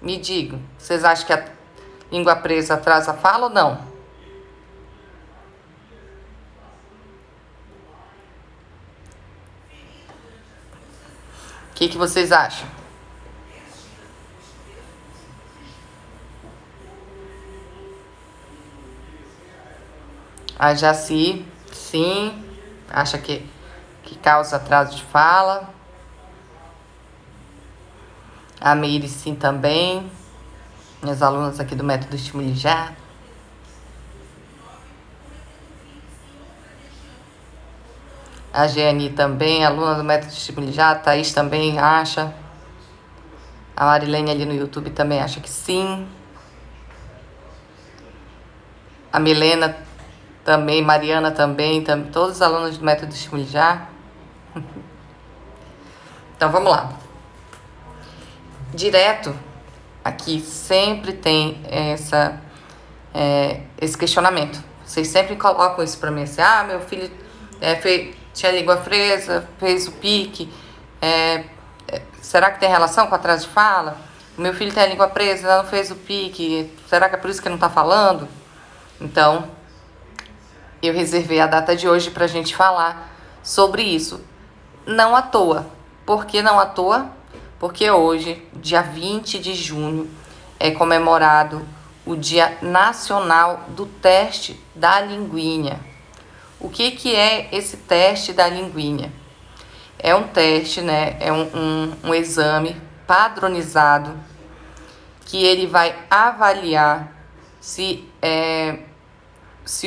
Me digam, vocês acham que a língua presa atrasa a fala ou não? O que vocês acham? A Jaci, sim, acha que causa atraso de fala. A Meire, sim, também. Minhas alunas aqui do Método Estimule Já. A Jeane também, aluna do Método Estimule Já. A Thaís também acha. A Marilene ali no YouTube também acha que sim. A Milena também, Mariana também, todos os alunos do Método Estimule Já. Então, vamos lá. Direto, aqui sempre tem esse questionamento. Vocês sempre colocam isso para mim, assim, meu filho tinha língua presa, fez o pique, será que tem relação com atraso de fala? O meu filho tem a língua presa, não fez o pique, será que é por isso que não está falando? Então, eu reservei a data de hoje para a gente falar sobre isso. Não à toa. Por que não à toa? Porque hoje, dia 20 de junho, é comemorado o Dia Nacional do Teste da Linguinha. O que é esse teste da linguinha? É um teste, né? É um exame padronizado que ele vai avaliar se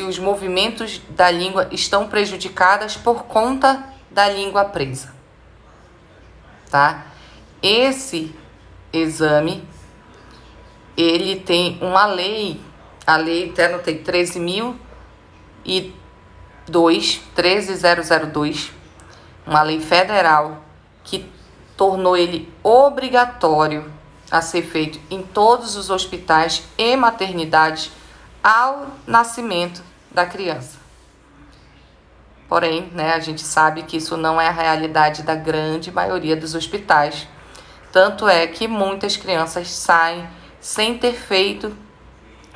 os movimentos da língua estão prejudicados por conta da língua presa, tá? Esse exame, ele tem uma lei, a lei até anotei 13.002, uma lei federal que tornou ele obrigatório a ser feito em todos os hospitais e maternidades ao nascimento da criança. Porém, né, a gente sabe que isso não é a realidade da grande maioria dos hospitais. Tanto é que muitas crianças saem sem ter feito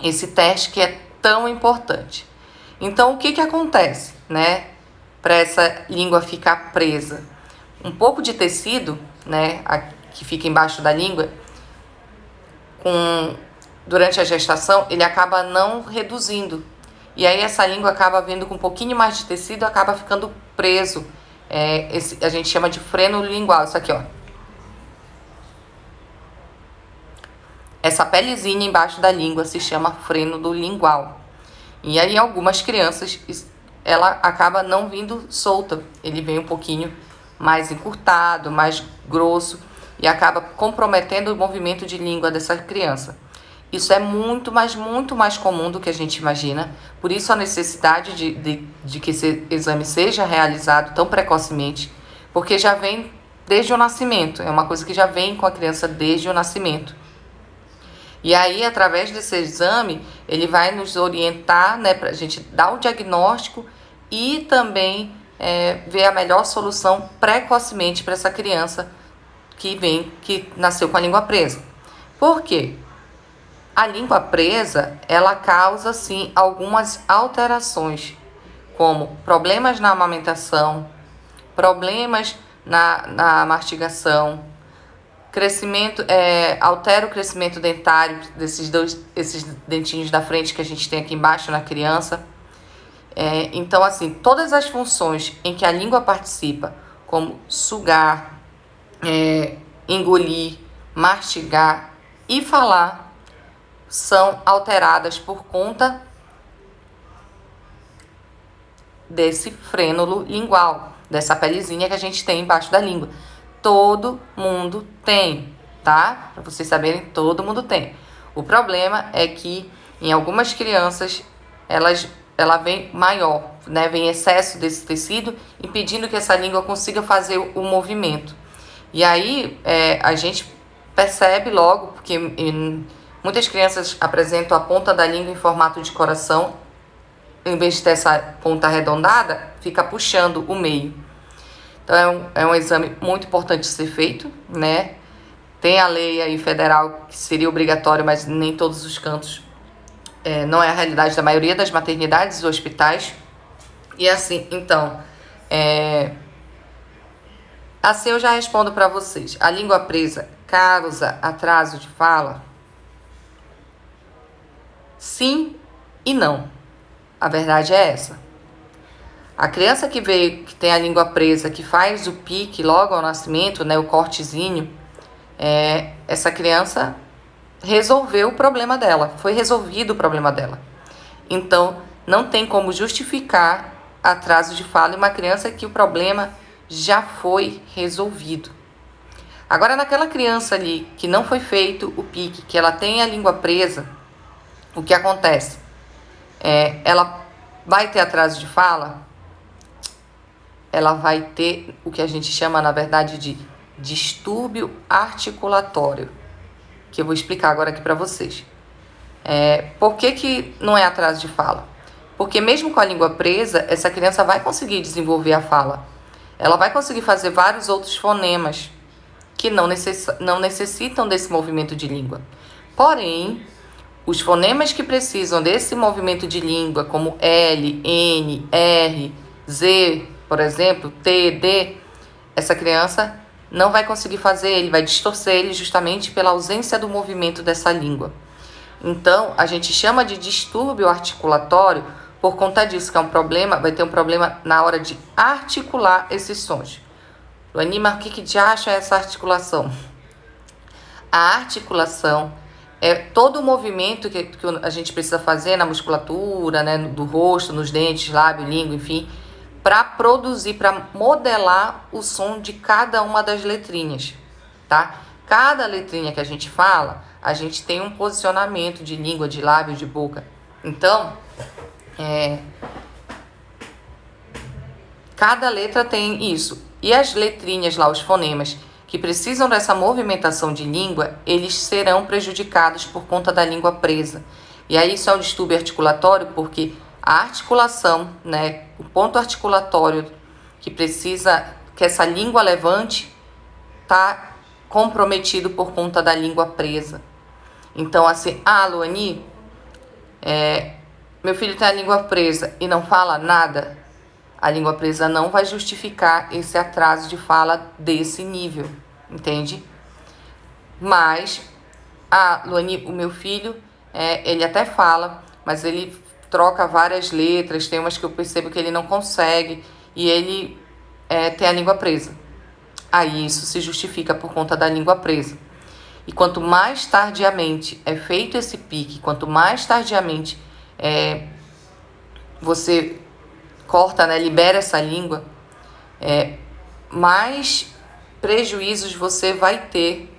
esse teste que é tão importante. Então, o que acontece, né, para essa língua ficar presa? Um pouco de tecido, né, que fica embaixo da língua, durante a gestação, ele acaba não reduzindo. E aí essa língua acaba vindo com um pouquinho mais de tecido e acaba ficando preso. A gente chama de freno lingual, isso aqui, ó. Essa pelezinha embaixo da língua se chama freno do lingual. E aí, em algumas crianças, ela acaba não vindo solta. Ele vem um pouquinho mais encurtado, mais grosso, e acaba comprometendo o movimento de língua dessa criança. Isso é muito mais comum do que a gente imagina. Por isso, a necessidade de que esse exame seja realizado tão precocemente, porque já vem desde o nascimento. É uma coisa que já vem com a criança desde o nascimento. E aí, através desse exame, ele vai nos orientar, né, para a gente dar o diagnóstico e também ver a melhor solução precocemente para essa criança que nasceu com a língua presa. Por quê? A língua presa, ela causa, sim, algumas alterações, como problemas na amamentação, problemas na mastigação, altera o crescimento dentário esses dentinhos da frente que a gente tem aqui embaixo na criança. Então, assim, todas as funções em que a língua participa, como sugar, engolir, mastigar e falar, são alteradas por conta desse frênulo lingual, dessa pelezinha que a gente tem embaixo da língua. Todo mundo tem, tá? Para vocês saberem, todo mundo tem. O problema é que em algumas crianças ela vem maior, né? Vem excesso desse tecido, impedindo que essa língua consiga fazer o movimento. E aí a gente percebe logo, porque muitas crianças apresentam a ponta da língua em formato de coração, em vez de ter essa ponta arredondada, fica puxando o meio. Então, é um exame muito importante de ser feito, né? Tem a lei aí federal que seria obrigatório, mas nem todos os cantos, não é a realidade da maioria das maternidades e hospitais. E assim, então, assim eu já respondo para vocês. A língua presa causa atraso de fala? Sim e não. A verdade é essa. A criança que tem a língua presa, que faz o pique logo ao nascimento, né, o cortezinho, essa criança resolveu o problema dela, foi resolvido o problema dela. Então, não tem como justificar atraso de fala em uma criança que o problema já foi resolvido. Agora, naquela criança ali que não foi feito o pique, que ela tem a língua presa, o que acontece? Ela vai ter atraso de fala? Ela vai ter o que a gente chama, na verdade, de distúrbio articulatório, que eu vou explicar agora aqui para vocês. Por que não é atraso de fala? Porque mesmo com a língua presa, essa criança vai conseguir desenvolver a fala. Ela vai conseguir fazer vários outros fonemas que não necessitam desse movimento de língua. Porém, os fonemas que precisam desse movimento de língua, como L, N, R, Z, por exemplo, T, D, essa criança não vai conseguir fazer ele, vai distorcer ele justamente pela ausência do movimento dessa língua. Então, a gente chama de distúrbio articulatório por conta disso, que é um problema, vai ter um problema na hora de articular esses sons. Luanima, o que te acha essa articulação? A articulação é todo o movimento que a gente precisa fazer na musculatura, né, do rosto, nos dentes, lábio, língua, enfim, para produzir, para modelar o som de cada uma das letrinhas, tá? Cada letrinha que a gente fala, a gente tem um posicionamento de língua, de lábio, de boca. Então, cada letra tem isso. E as letrinhas lá, os fonemas, que precisam dessa movimentação de língua, eles serão prejudicados por conta da língua presa. E aí isso é um distúrbio articulatório porque a articulação, né, o ponto articulatório que precisa que essa língua levante, está comprometido por conta da língua presa. Então, assim, Luani, meu filho tem a língua presa e não fala nada. A língua presa não vai justificar esse atraso de fala desse nível, entende? Mas, Luani, o meu filho, ele até fala, mas ele troca várias letras, tem umas que eu percebo que ele não consegue e ele tem a língua presa. Aí isso se justifica por conta da língua presa. E quanto mais tardiamente é feito esse pique, quanto mais tardiamente você corta, né, libera essa língua, mais prejuízos você vai ter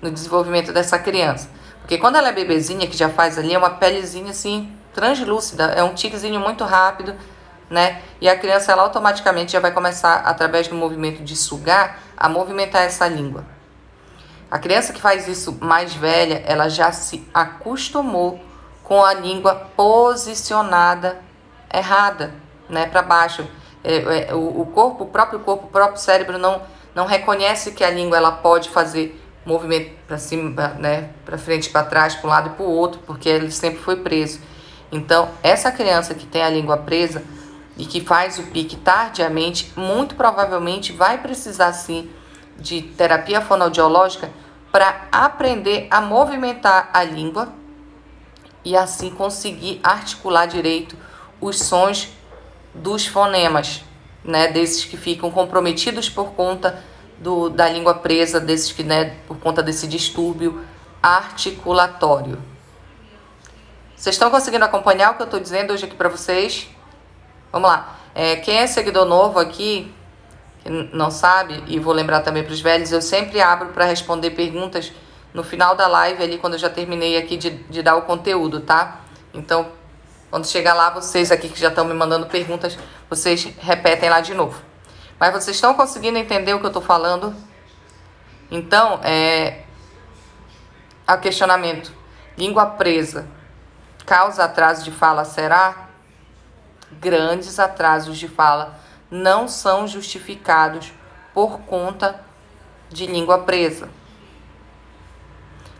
no desenvolvimento dessa criança. Porque quando ela é bebezinha, que já faz ali, é uma pelezinha assim, translúcida, é um tiquezinho muito rápido, né? E a criança, ela automaticamente já vai começar, através do movimento de sugar, a movimentar essa língua. A criança que faz isso mais velha, ela já se acostumou com a língua posicionada errada, né, para baixo. O próprio corpo, o próprio cérebro não reconhece que a língua ela pode fazer movimento para cima, né, para frente, para trás, para um lado e para o outro, porque ele sempre foi preso. Então, essa criança que tem a língua presa e que faz o pique tardiamente, muito provavelmente vai precisar sim de terapia fonoaudiológica para aprender a movimentar a língua e assim conseguir articular direito os sons dos fonemas, né, desses que ficam comprometidos por conta da língua presa, desses que, né, por conta desse distúrbio articulatório. Vocês estão conseguindo acompanhar o que eu estou dizendo hoje aqui para vocês? Vamos lá. Quem é seguidor novo aqui, que não sabe, e vou lembrar também para os velhos, eu sempre abro para responder perguntas no final da live, ali quando eu já terminei aqui de dar o conteúdo, tá? Então, quando chegar lá, vocês aqui que já estão me mandando perguntas, vocês repetem lá de novo. Mas vocês estão conseguindo entender o que eu estou falando? Então, o questionamento. Língua presa causa atraso de fala, será? Grandes atrasos de fala não são justificados por conta de língua presa.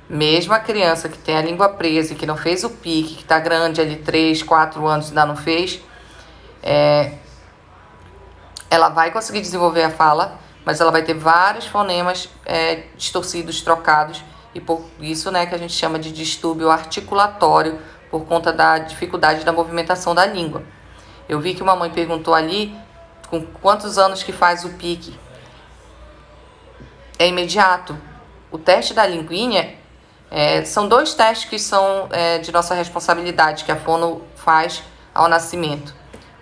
Mesmo a criança que tem a língua presa e que não fez o pique, que está grande ali, 3, 4 anos e ainda não fez, ela vai conseguir desenvolver a fala, mas ela vai ter vários fonemas distorcidos, trocados, e por isso, né, que a gente chama de distúrbio articulatório, por conta da dificuldade da movimentação da língua. Eu vi que uma mãe perguntou ali com quantos anos que faz o pique. É imediato. O teste da linguinha são 2 testes que são de nossa responsabilidade, que a fono faz ao nascimento.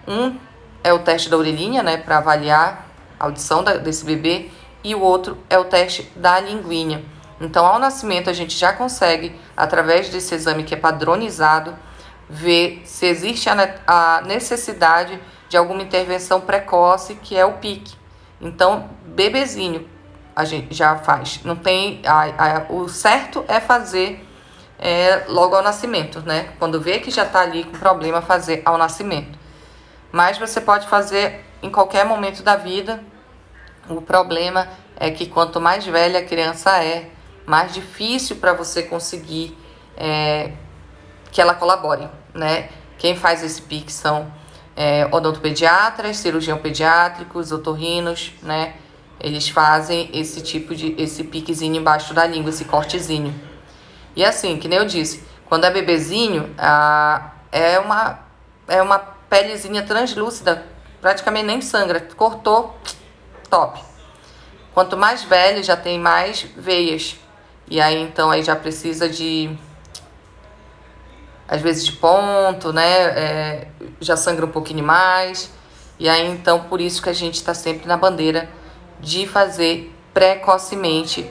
Um é o teste da orelhinha, né, para avaliar a audição desse bebê, e o outro é o teste da linguinha. Então, ao nascimento, a gente já consegue, através desse exame que é padronizado, ver se existe a necessidade de alguma intervenção precoce, que é o pique. Então, bebezinho, a gente já faz. Não tem, o certo é fazer logo ao nascimento, né? Quando vê que já está ali com problema, fazer ao nascimento. Mas você pode fazer em qualquer momento da vida. O problema é que quanto mais velha a criança mais difícil para você conseguir que ela colabore, né? Quem faz esse pique são odontopediatras, cirurgião pediátricos, otorrinos, né? Eles fazem esse piquezinho embaixo da língua, esse cortezinho. E assim, que nem eu disse, quando é bebezinho, é uma pelezinha translúcida, praticamente nem sangra. Cortou, top. Quanto mais velho, já tem mais veias. E aí, então, aí já precisa às vezes de ponto, né? Já sangra um pouquinho mais. E aí, então, por isso que a gente está sempre na bandeira de fazer precocemente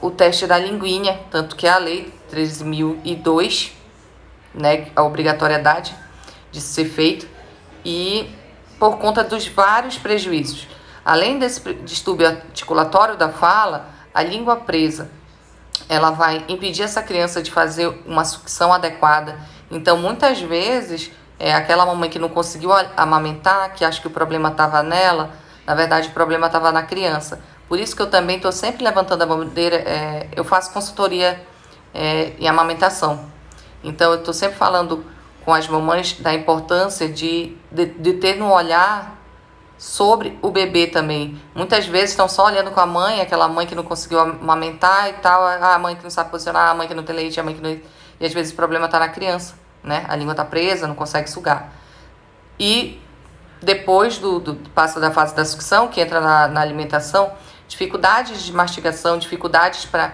o teste da linguinha, tanto que a lei 13.002, né, a obrigatoriedade de ser feito, e por conta dos vários prejuízos. Além desse distúrbio articulatório da fala, a língua presa, ela vai impedir essa criança de fazer uma sucção adequada. Então, muitas vezes, aquela mamãe que não conseguiu amamentar, que acha que o problema estava nela, na verdade, o problema estava na criança. Por isso que eu também estou sempre levantando a bandeira, eu faço consultoria em amamentação. Então, eu estou sempre falando com as mamães da importância de ter no olhar sobre o bebê também. Muitas vezes estão só olhando com a mãe, aquela mãe que não conseguiu amamentar e tal, a mãe que não sabe posicionar, a mãe que não tem leite, a mãe que não... E às vezes o problema está na criança, né? A língua está presa, não consegue sugar. E depois passa da fase da sucção, que entra na alimentação, dificuldades de mastigação, dificuldades para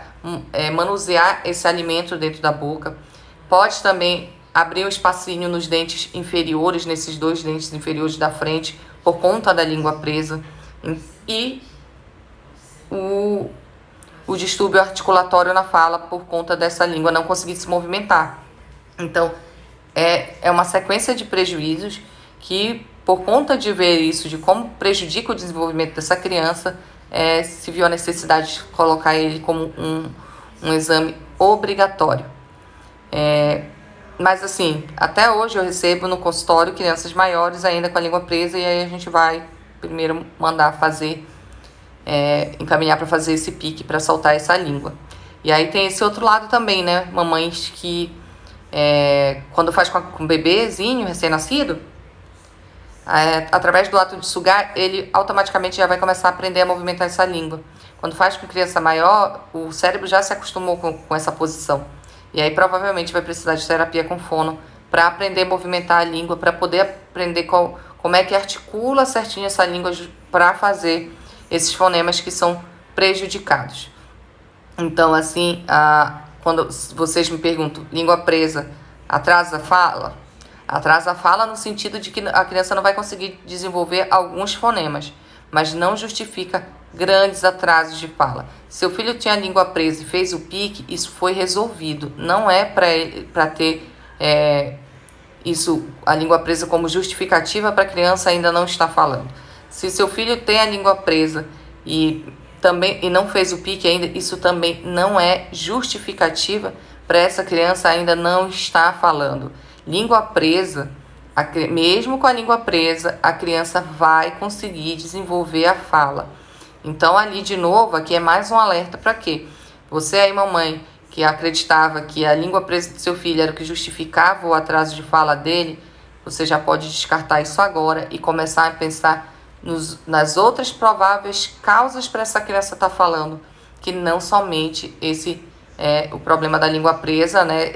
manusear esse alimento dentro da boca. Pode também abrir um espacinho nos dentes inferiores, nesses 2 dentes inferiores da frente, por conta da língua presa. E o distúrbio articulatório na fala, por conta dessa língua não conseguir se movimentar. Então, é uma sequência de prejuízos que, por conta de ver isso, de como prejudica o desenvolvimento dessa criança, se viu a necessidade de colocar ele como um exame obrigatório. Mas assim, até hoje eu recebo no consultório crianças maiores ainda com a língua presa, e aí a gente vai primeiro mandar fazer, encaminhar para fazer esse pique, para soltar essa língua. E aí tem esse outro lado também, né? Mamães que, quando faz com um bebezinho recém-nascido, através do ato de sugar, ele automaticamente já vai começar a aprender a movimentar essa língua. Quando faz com criança maior, o cérebro já se acostumou com essa posição. E aí provavelmente vai precisar de terapia com fono para aprender a movimentar a língua, para poder aprender como é que articula certinho essa língua para fazer esses fonemas que são prejudicados. Então, assim, quando vocês me perguntam, língua presa atrasa a fala? Atrasa a fala no sentido de que a criança não vai conseguir desenvolver alguns fonemas, mas não justifica grandes atrasos de fala. Seu filho tinha a língua presa e fez o pique, isso foi resolvido. Não é para ter a língua presa como justificativa para a criança ainda não estar falando. Se seu filho tem a língua presa e não fez o pique ainda, isso também não é justificativa para essa criança ainda não estar falando. Língua presa, mesmo com a língua presa, a criança vai conseguir desenvolver a fala. Então, ali de novo, aqui é mais um alerta para quê? Você aí, mamãe, que acreditava que a língua presa do seu filho era o que justificava o atraso de fala dele, você já pode descartar isso agora e começar a pensar nas outras prováveis causas para essa criança estar falando, que não somente o problema da língua presa, né,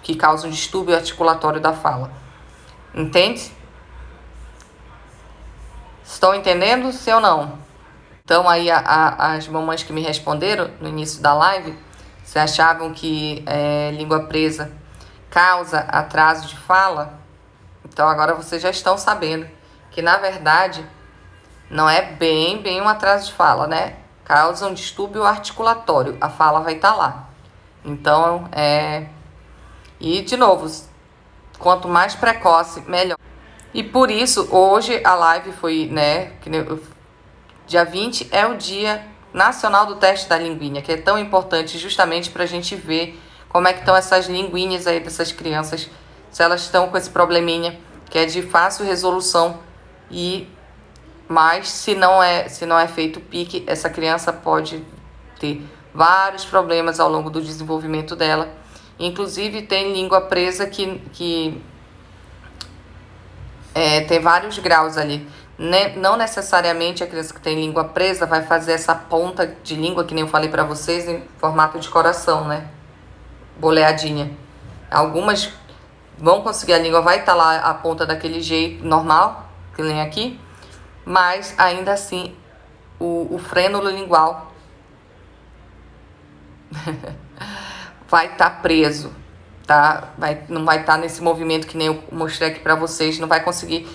que causa um distúrbio articulatório da fala. Entende? Estão entendendo, sim ou não? Então aí as mamães que me responderam no início da live, se achavam que língua presa causa atraso de fala, então agora vocês já estão sabendo que na verdade não é bem um atraso de fala, né? Causa um distúrbio articulatório, a fala vai estar lá. Então, e de novo, quanto mais precoce, melhor. E por isso, hoje a live foi, né, dia 20 é o Dia Nacional do Teste da Linguinha, que é tão importante justamente para a gente ver como é que estão essas linguinhas aí dessas crianças, se elas estão com esse probleminha, que é de fácil resolução, mas se não é feito o pique, essa criança pode ter vários problemas ao longo do desenvolvimento dela. Inclusive tem língua presa que tem vários graus ali. Não necessariamente a criança que tem língua presa vai fazer essa ponta de língua, que nem eu falei para vocês, em formato de coração, né? Boleadinha. Algumas vão conseguir, a língua vai estar lá a ponta daquele jeito normal, que nem aqui, mas ainda assim o frênulo lingual vai estar preso, tá? Não vai estar nesse movimento que nem eu mostrei aqui para vocês, não vai conseguir.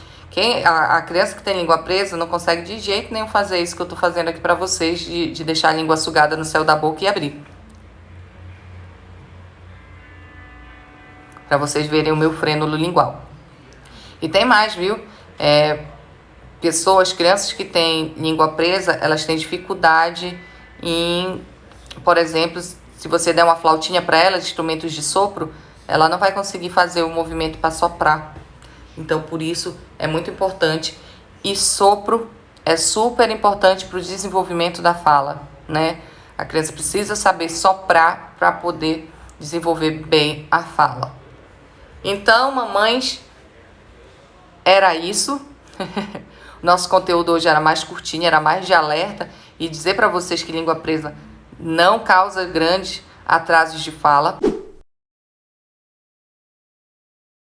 A criança que tem língua presa não consegue de jeito nenhum fazer isso que eu tô fazendo aqui para vocês, de deixar a língua sugada no céu da boca e abrir. Para vocês verem o meu frênulo lingual. E tem mais, viu? Crianças que têm língua presa, elas têm dificuldade em, por exemplo, se você der uma flautinha para elas, instrumentos de sopro, ela não vai conseguir fazer o movimento para soprar. Então, por isso, é muito importante. E sopro é super importante para o desenvolvimento da fala, né? A criança precisa saber soprar para poder desenvolver bem a fala. Então, mamães, era isso. Nosso conteúdo hoje era mais curtinho, era mais de alerta. E dizer para vocês que língua presa não causa grandes atrasos de fala.